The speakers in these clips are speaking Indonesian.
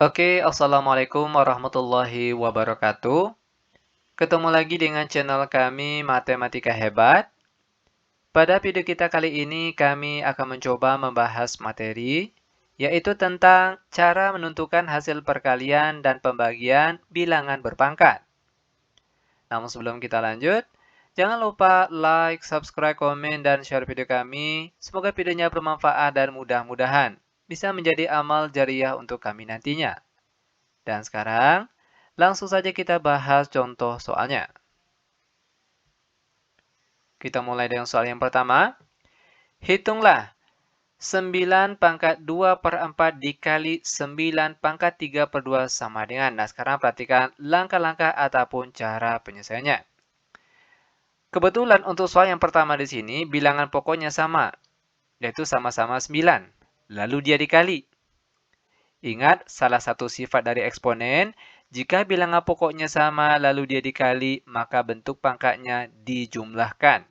Oke, Assalamualaikum warahmatullahi wabarakatuh. Ketemu lagi dengan channel kami Matematika Hebat. Pada video kita kali ini, kami akan mencoba membahas materi, yaitu tentang cara menentukan hasil perkalian dan pembagian bilangan berpangkat. Namun sebelum kita lanjut, jangan lupa like, subscribe, komen, dan share video kami. Semoga videonya bermanfaat dan mudah-mudahan bisa menjadi amal jariah untuk kami nantinya. Dan sekarang, langsung saja kita bahas contoh soalnya. Kita mulai dengan soal yang pertama. Hitunglah 9 pangkat 2 per 4 dikali 9 pangkat 3 per 2 sama dengan. Nah, sekarang perhatikan langkah-langkah ataupun cara penyelesaiannya. Kebetulan untuk soal yang pertama di sini, bilangan pokoknya sama, yaitu sama-sama 9. Lalu dia dikali. Ingat, salah satu sifat dari eksponen, jika bilangan pokoknya sama lalu dia dikali, maka bentuk pangkatnya dijumlahkan.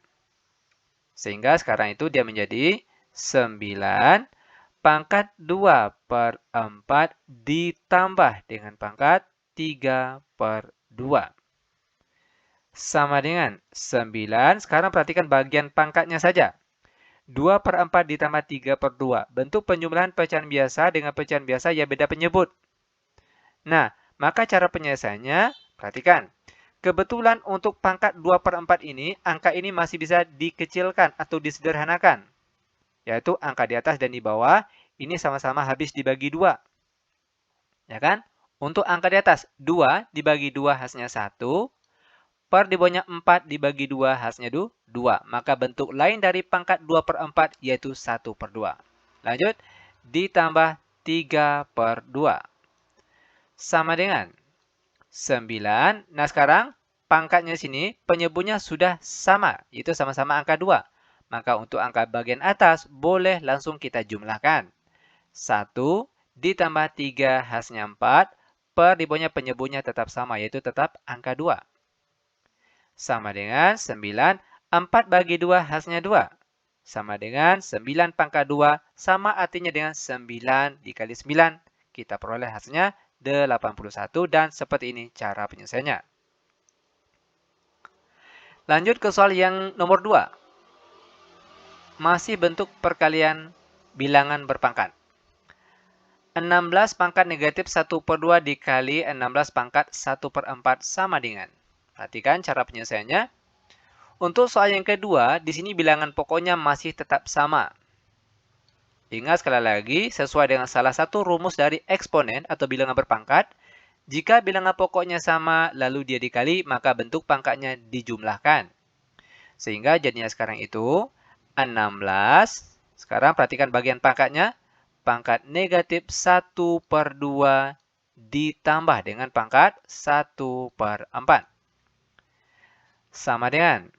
Sehingga sekarang itu dia menjadi 9 pangkat 2 per 4 ditambah dengan pangkat 3 per 2. Sama dengan 9, sekarang perhatikan bagian pangkatnya saja. 2 per 4 ditambah 3 per 2. Bentuk penjumlahan pecahan biasa dengan pecahan biasa ya beda penyebut. Nah, maka cara penyelesaiannya, perhatikan. Kebetulan untuk pangkat 2 per 4 ini, angka ini masih bisa dikecilkan atau disederhanakan. Yaitu angka di atas dan di bawah, ini sama-sama habis dibagi 2. Ya kan? Untuk angka di atas, 2 dibagi 2 hasilnya 1. Per di bawahnya 4 dibagi 2 hasilnya 2. Maka bentuk lain dari pangkat 2 per 4 yaitu 1 per 2. Lanjut, ditambah 3 per 2. Sama dengan 9. Nah, sekarang pangkatnya sini penyebutnya sudah sama, yaitu sama-sama angka 2. Maka untuk angka bagian atas boleh langsung kita jumlahkan. 1 ditambah 3 hasilnya 4, per di bawahnya penyebutnya tetap sama, yaitu tetap angka 2. Sama dengan 9, 4 bagi 2 hasilnya 2. Sama dengan 9 pangkat 2, sama artinya dengan 9 dikali 9. Kita peroleh hasilnya 81 dan seperti ini cara penyelesaiannya. Lanjut ke soal yang nomor 2. Masih bentuk perkalian bilangan berpangkat. 16 pangkat negatif 1 per 2 dikali 16 pangkat 1 per 4 sama dengan. Perhatikan cara penyelesaiannya. Untuk soal yang kedua, di sini bilangan pokoknya masih tetap sama. Ingat sekali lagi, sesuai dengan salah satu rumus dari eksponen atau bilangan berpangkat, jika bilangan pokoknya sama lalu dia dikali, maka bentuk pangkatnya dijumlahkan. Sehingga jadinya sekarang itu 16. Sekarang perhatikan bagian pangkatnya. Pangkat negatif 1 per 2 ditambah dengan pangkat 1 per 4. Sama dengan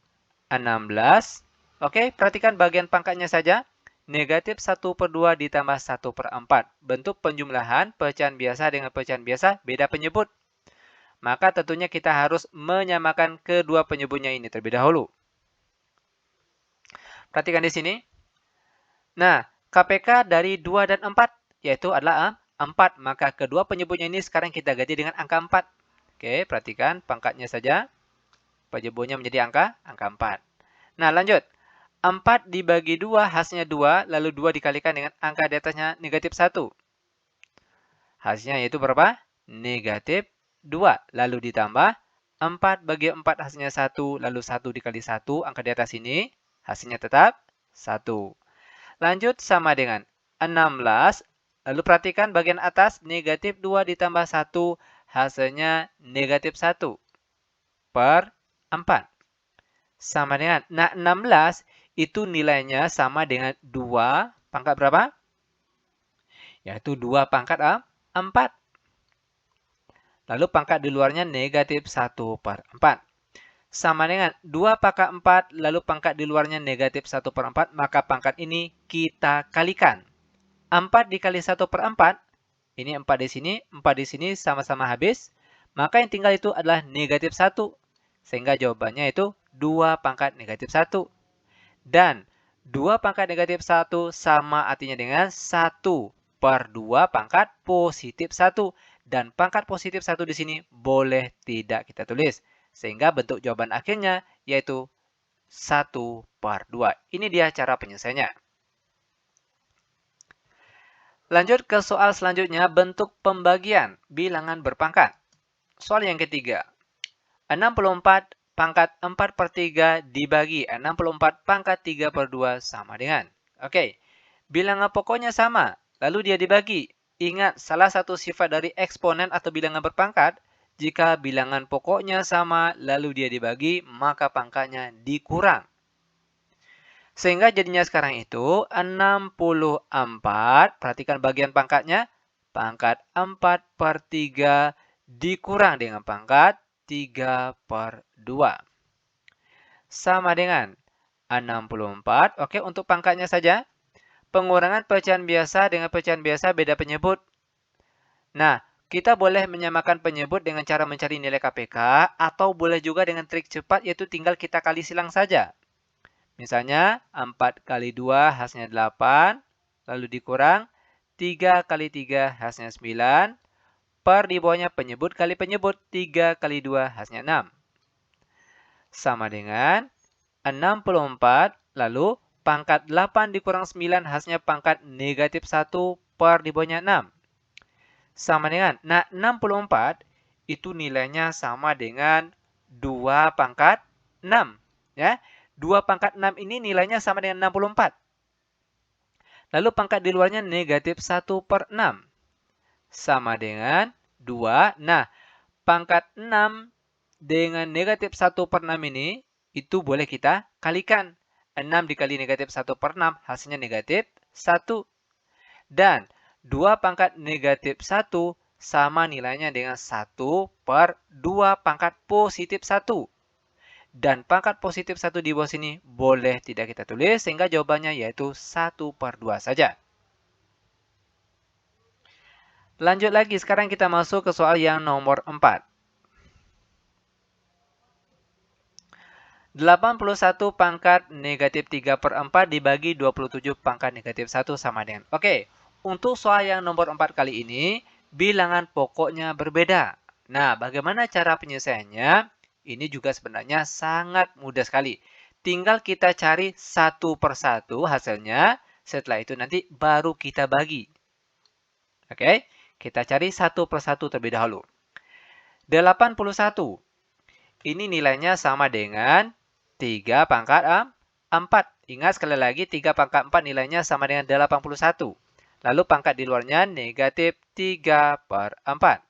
16. Oke, perhatikan bagian pangkatnya saja. Negatif 1 per 2 ditambah 1 per 4. Bentuk penjumlahan pecahan biasa dengan pecahan biasa beda penyebut. Maka tentunya kita harus menyamakan kedua penyebutnya ini terlebih dahulu. Perhatikan di sini. Nah, KPK dari 2 dan 4, yaitu adalah 4. Maka kedua penyebutnya ini sekarang kita ganti dengan angka 4. Oke, perhatikan pangkatnya saja. Penyebutnya menjadi angka 4. Nah, lanjut. 4 dibagi 2 hasilnya 2, lalu 2 dikalikan dengan angka di atasnya negatif 1. Hasilnya yaitu berapa? Negatif 2. Lalu ditambah 4 bagi 4 hasilnya 1, lalu 1 dikali 1, angka di atas ini, hasilnya tetap 1. Lanjut sama dengan 16. Lalu perhatikan bagian atas, negatif 2 ditambah 1, hasilnya negatif 1 per 4. Sama dengan, nah 16 itu nilainya sama dengan 2 pangkat berapa? Yaitu 2 pangkat 4. Lalu pangkat di luarnya negatif 1 per 4. Sama dengan 2 pangkat 4, lalu pangkat di luarnya negatif 1 per 4, maka pangkat ini kita kalikan. 4 dikali 1 per 4, ini 4 di sini, 4 di sini sama-sama habis, maka yang tinggal itu adalah negatif 1. Sehingga jawabannya itu 2 pangkat negatif 1. Dan 2 pangkat negatif 1 sama artinya dengan 1 per 2 pangkat positif 1. Dan pangkat positif 1 di sini boleh tidak kita tulis. Sehingga bentuk jawaban akhirnya yaitu 1 per 2. Ini dia cara penyelesaiannya. Lanjut ke soal selanjutnya, bentuk pembagian bilangan berpangkat. Soal yang ketiga. 64 pangkat 4 per 3 dibagi 64 pangkat 3 per 2 sama dengan. Oke, bilangan pokoknya sama, lalu dia dibagi. Ingat, salah satu sifat dari eksponen atau bilangan berpangkat, jika bilangan pokoknya sama, lalu dia dibagi, maka pangkatnya dikurang. Sehingga jadinya sekarang itu 64, perhatikan bagian pangkatnya, pangkat 4 per 3 dikurang dengan pangkat 3 per 2. Sama dengan 64. Oke, untuk pangkatnya saja. Pengurangan pecahan biasa dengan pecahan biasa beda penyebut. Nah, kita boleh menyamakan penyebut dengan cara mencari nilai KPK atau boleh juga dengan trik cepat yaitu tinggal kita kali silang saja. Misalnya 4 kali 2 hasilnya 8, lalu dikurang 3 kali 3 hasilnya 9, per di bawahnya penyebut kali penyebut 3 kali 2 hasilnya 6. Sama dengan 64, lalu pangkat 8 dikurang 9 hasilnya pangkat negatif 1 per di bawahnya 6. Sama dengan, nah 64 itu nilainya sama dengan 2 pangkat 6. Ya, 2 pangkat 6 ini nilainya sama dengan 64. Lalu pangkat di luarnya negatif 1 per 6. Sama dengan 2. Nah, pangkat 6 dengan negatif 1 per 6 ini, itu boleh kita kalikan. 6 dikali negatif 1 per 6, hasilnya negatif 1. Dan 2 pangkat negatif 1 sama nilainya dengan 1 per 2 pangkat positif 1. Dan pangkat positif 1 di bawah sini boleh tidak kita tulis, sehingga jawabannya yaitu 1 per 2 saja. Lanjut lagi, sekarang kita masuk ke soal yang nomor 4. 81 pangkat negatif 3 per 4 dibagi 27 pangkat negatif 1 sama dengan. Oke, untuk soal yang nomor 4 kali ini, bilangan pokoknya berbeda. Nah, bagaimana cara penyelesaiannya? Ini juga sebenarnya sangat mudah sekali. Tinggal kita cari satu persatu hasilnya, setelah itu nanti baru kita bagi. Oke, kita cari satu persatu terlebih dahulu. 81. Ini nilainya sama dengan 3 pangkat 4. Ingat sekali lagi 3 pangkat 4 nilainya sama dengan 81. Lalu pangkat di luarnya negatif 3 per 4.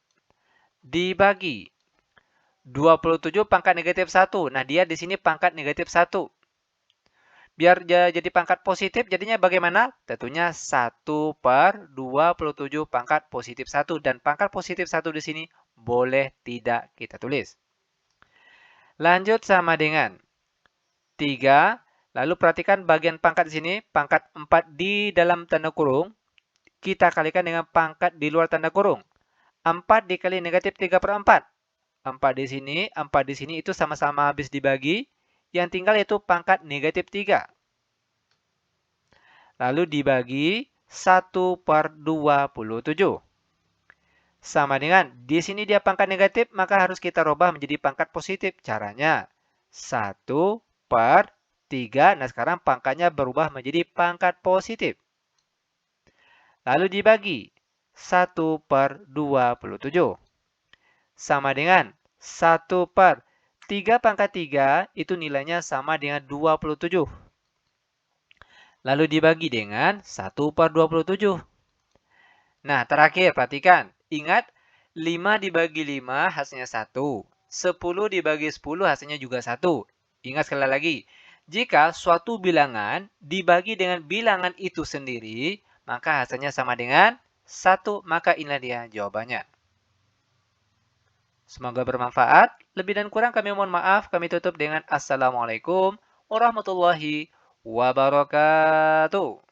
Dibagi 27 pangkat negatif 1. Nah, dia di sini pangkat negatif 1. Biar jadi pangkat positif, jadinya bagaimana? Tentunya 1 per 27 pangkat positif 1. Dan pangkat positif 1 di sini boleh tidak kita tulis. Lanjut sama dengan 3, lalu perhatikan bagian pangkat di sini, pangkat 4 di dalam tanda kurung, kita kalikan dengan pangkat di luar tanda kurung. 4 dikali negatif 3 per 4. 4 di sini itu sama-sama habis dibagi, yang tinggal yaitu pangkat negatif 3. Lalu dibagi 1 per 27. Sama dengan, di sini dia pangkat negatif, maka harus kita rubah menjadi pangkat positif. Caranya, 1 per 3. Nah, sekarang pangkatnya berubah menjadi pangkat positif. Lalu dibagi 1 per 27. Sama dengan 1 per 3 pangkat 3, itu nilainya sama dengan 27. Lalu dibagi dengan 1 per 27. Nah, terakhir, perhatikan. Ingat, 5 dibagi 5 hasilnya 1. 10 dibagi 10 hasilnya juga 1. Ingat sekali lagi, jika suatu bilangan dibagi dengan bilangan itu sendiri, maka hasilnya sama dengan 1, maka inilah dia jawabannya. Semoga bermanfaat. Lebih dan kurang kami mohon maaf. Kami tutup dengan Assalamualaikum warahmatullahi wabarakatuh.